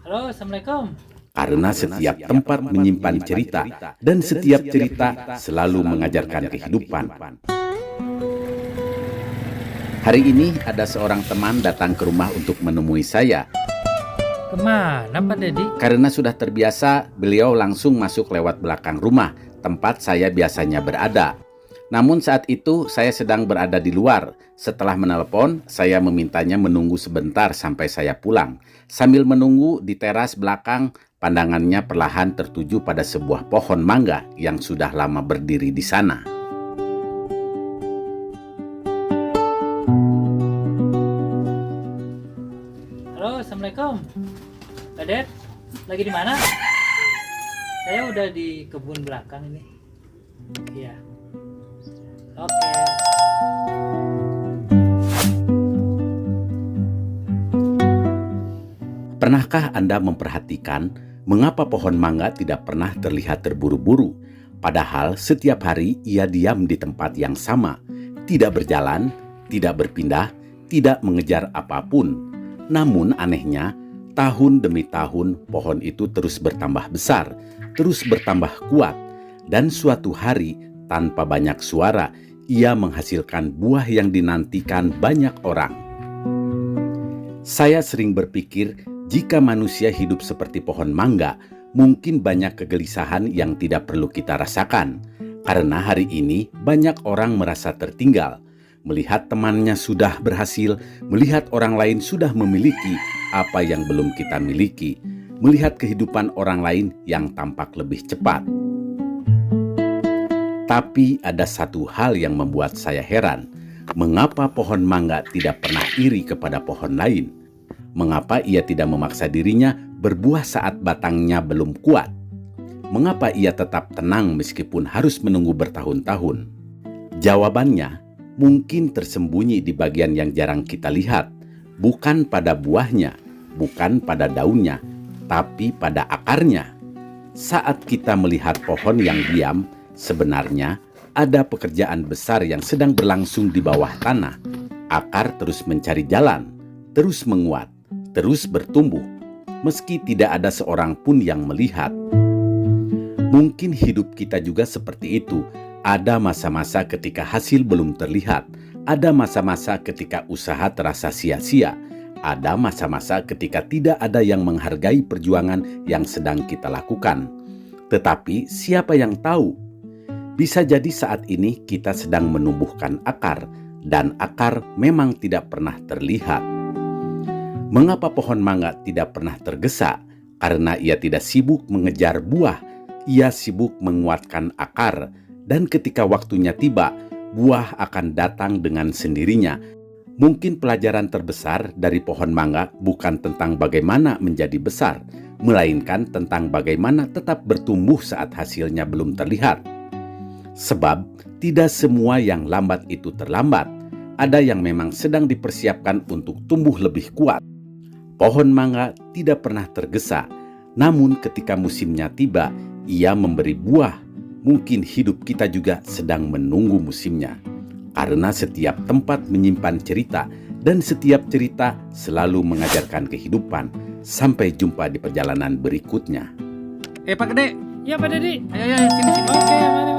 Halo, Assalamualaikum. Karena setiap tempat menyimpan cerita dan setiap cerita selalu mengajarkan kehidupan. Hari ini ada seorang teman datang ke rumah untuk menemui saya. Kemana Pak Dedi? Karena sudah terbiasa, beliau langsung masuk lewat belakang rumah, tempat saya biasanya berada. Namun saat itu saya sedang berada di luar. Setelah menelepon, saya memintanya menunggu sebentar sampai saya pulang. Sambil menunggu di teras belakang, pandangannya perlahan tertuju pada sebuah pohon mangga yang sudah lama berdiri di sana. Halo, Assalamualaikum. Pak Ded, lagi di mana? Saya udah di kebun belakang ini. Iya. Oke. Pernahkah Anda memperhatikan mengapa pohon mangga tidak pernah terlihat terburu-buru? Padahal setiap hari ia diam di tempat yang sama, tidak berjalan, tidak berpindah, tidak mengejar apapun. Namun anehnya, tahun demi tahun pohon itu terus bertambah besar, terus bertambah kuat, dan suatu hari tanpa banyak suara, ia menghasilkan buah yang dinantikan banyak orang. Saya sering berpikir, jika manusia hidup seperti pohon mangga, mungkin banyak kegelisahan yang tidak perlu kita rasakan. Karena hari ini banyak orang merasa tertinggal, melihat temannya sudah berhasil, melihat orang lain sudah memiliki apa yang belum kita miliki, melihat kehidupan orang lain yang tampak lebih cepat. Tapi ada satu hal yang membuat saya heran. Mengapa pohon mangga tidak pernah iri kepada pohon lain? Mengapa ia tidak memaksa dirinya berbuah saat batangnya belum kuat? Mengapa ia tetap tenang meskipun harus menunggu bertahun-tahun? Jawabannya mungkin tersembunyi di bagian yang jarang kita lihat. Bukan pada buahnya, bukan pada daunnya, tapi pada akarnya. Saat kita melihat pohon yang diam, sebenarnya ada pekerjaan besar yang sedang berlangsung di bawah tanah. Akar terus mencari jalan, terus menguat, terus bertumbuh, meski tidak ada seorang pun yang melihat. Mungkin hidup kita juga seperti itu. Ada masa-masa ketika hasil belum terlihat, ada masa-masa ketika usaha terasa sia-sia, ada masa-masa ketika tidak ada yang menghargai perjuangan yang sedang kita lakukan. Tetapi siapa yang tahu? Bisa jadi saat ini kita sedang menumbuhkan akar, dan akar memang tidak pernah terlihat. Mengapa pohon mangga tidak pernah tergesa? Karena ia tidak sibuk mengejar buah, ia sibuk menguatkan akar, dan ketika waktunya tiba, buah akan datang dengan sendirinya. Mungkin pelajaran terbesar dari pohon mangga bukan tentang bagaimana menjadi besar, melainkan tentang bagaimana tetap bertumbuh saat hasilnya belum terlihat. Sebab tidak semua yang lambat itu terlambat. Ada yang memang sedang dipersiapkan untuk tumbuh lebih kuat. Pohon mangga tidak pernah tergesa, namun ketika musimnya tiba, ia memberi buah. Mungkin hidup kita juga sedang menunggu musimnya. Karena setiap tempat menyimpan cerita, dan setiap cerita selalu mengajarkan kehidupan. Sampai jumpa di perjalanan berikutnya. Pak Gede. Ya Pak Dedi. Ayo, sini. Oke, mari.